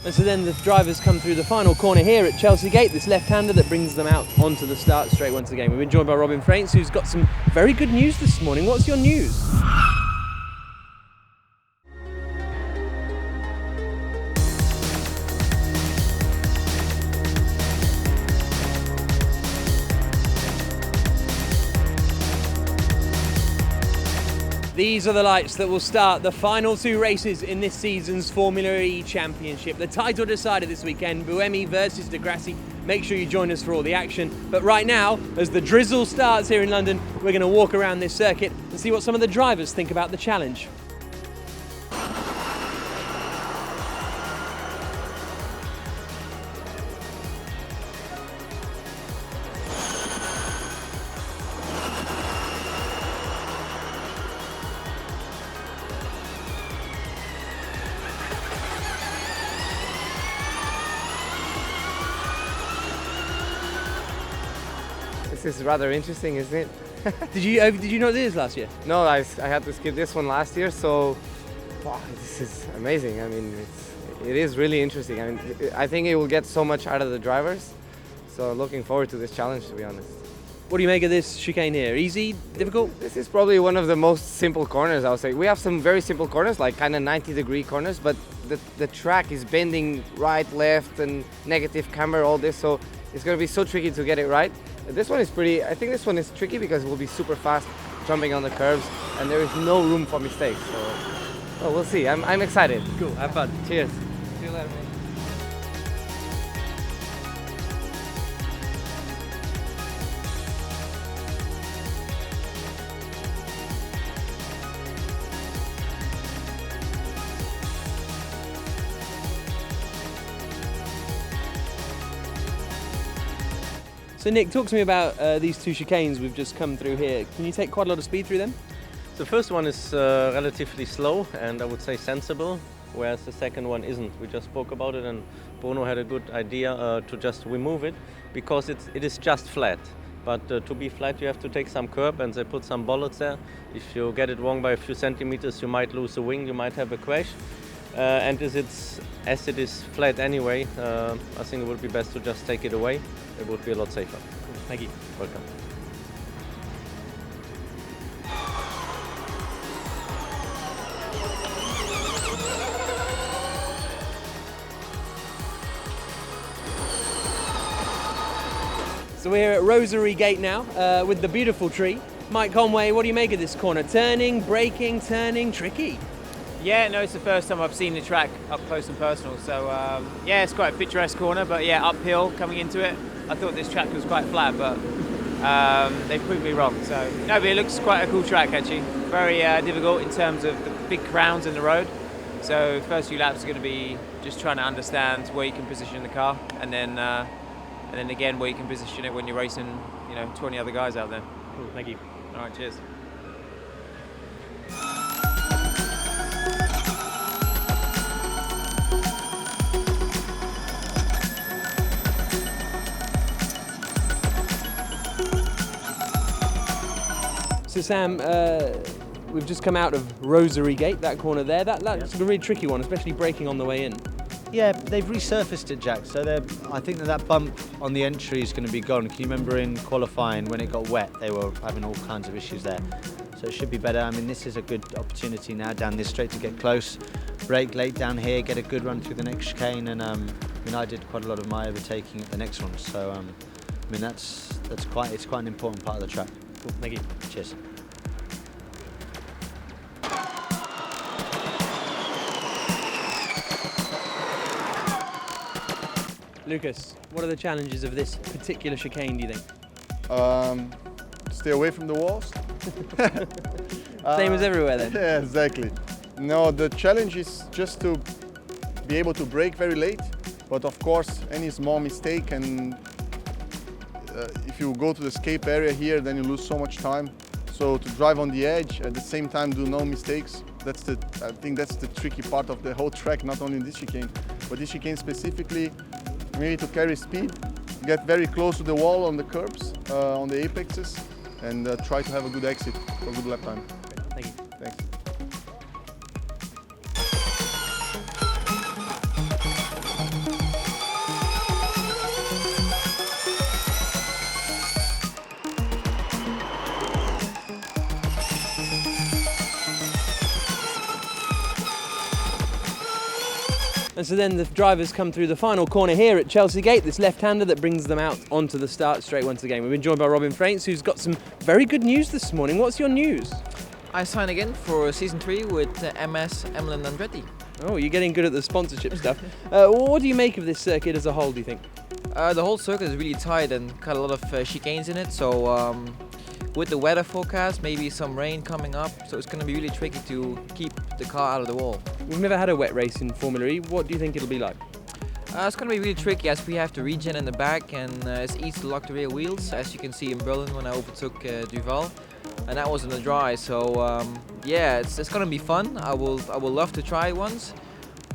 And so then the drivers come through the final corner here at Chelsea Gate, this left-hander that brings them out onto the start straight once again. We've been joined by Robin Fraintz, who's got some very good news this morning. What's your news? These are the lights that will start the final two races in this season's Formula E Championship. The title decided this weekend, Bumpy versus Di Grassi. Make sure you join us for all the action. But right now, as the drizzle starts here in London, we're going to walk around this circuit and see what some of the drivers think about the challenge. This is rather interesting, isn't it? Did you not do this last year? No, I had to skip this one last year, so wow, this is amazing. I mean, it is really interesting. I mean, I think it will get so much out of the drivers, so looking forward to this challenge, to be honest. What do you make of this chicane here? Easy? Difficult? This is probably one of the most simple corners, I would say. We have some very simple corners, like kind of 90-degree corners, but the track is bending right, left, and negative camber, all this, so it's going to be so tricky to get it right. This one is I think this one is tricky because it will be super fast jumping on the curves and there is no room for mistakes. So well, we'll see. I'm excited. Cool, have fun. Cheers. See you later, man. So Nick, talk to me about these two chicanes we've just come through here. Can you take quite a lot of speed through them? The first one is relatively slow and I would say sensible, whereas the second one isn't. We just spoke about it and Bruno had a good idea to just remove it because it is just flat. But to be flat you have to take some curb and they put some bollards there. If you get it wrong by a few centimeters you might lose a wing, you might have a crash. And as it is flat anyway, I think it would be best to just take it away. It would be a lot safer. Thank you. Welcome. So we're here at Rosary Gate now with the beautiful tree. Mike Conway, what do you make of this corner? Turning, braking, turning, tricky. Yeah, no, it's the first time I've seen the track up close and personal. So yeah, it's quite a picturesque corner, but yeah, uphill coming into it. I thought this track was quite flat, but they proved me wrong. So no, but it looks quite a cool track actually. Very difficult in terms of the big crowns in the road. So the first few laps are going to be just trying to understand where you can position the car, and then again where you can position it when you're racing, 20 other guys out there. Cool, thank you. All right, cheers. So Sam, we've just come out of Rosary Gate, that corner there. That's a really tricky one, especially braking on the way in. Yeah, they've resurfaced it, Jack, so I think that bump on the entry is going to be gone. Can you remember in qualifying when it got wet, they were having all kinds of issues there. So it should be better. I mean, this is a good opportunity now down this straight to get close, brake late down here, get a good run through the next chicane, and I did quite a lot of my overtaking at the next one. So I mean, it's quite an important part of the track. Cool, thank you. Cheers. Lucas, what are the challenges of this particular chicane, do you think? Stay away from the walls. Same as everywhere then? Yeah, exactly. No, the challenge is just to be able to brake very late, but of course any small mistake, and if you go to the escape area here, then you lose so much time. So to drive on the edge, at the same time do no mistakes, I think that's the tricky part of the whole track, not only in this chicane, but this chicane specifically. We need to carry speed, get very close to the wall on the curbs, on the apexes, and try to have a good exit for a good lap time. Thank you. Thanks. And so then the drivers come through the final corner here at Chelsea Gate, this left-hander that brings them out onto the start straight once again. We've been joined by Robin Fraintz, who's got some very good news this morning. What's your news? I sign again for season 3 with MS Emlyn Andretti. Oh, you're getting good at the sponsorship stuff. What do you make of this circuit as a whole, do you think? The whole circuit is really tight and got a lot of chicanes in it, so with the weather forecast, maybe some rain coming up, so it's going to be really tricky to keep the car out of the wall. We've never had a wet race in Formula E. What do you think it'll be like? It's going to be really tricky as we have to regen in the back and it's easy to lock the rear wheels, as you can see in Berlin when I overtook Duval, and that was in the dry. So yeah, it's going to be fun. I will love to try it once,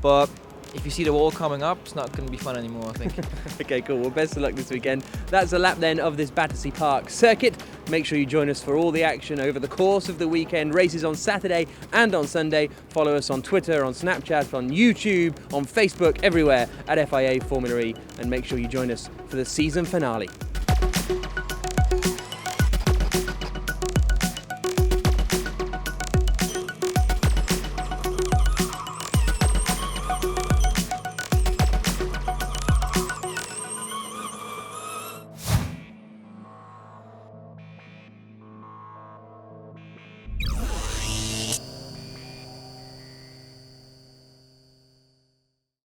but if you see the wall coming up, it's not going to be fun anymore, I think. Okay, cool. Well, best of luck this weekend. That's a lap then of this Battersea Park circuit. Make sure you join us for all the action over the course of the weekend. Races on Saturday and on Sunday. Follow us on Twitter, on Snapchat, on YouTube, on Facebook, everywhere at FIA Formula E. And make sure you join us for the season finale.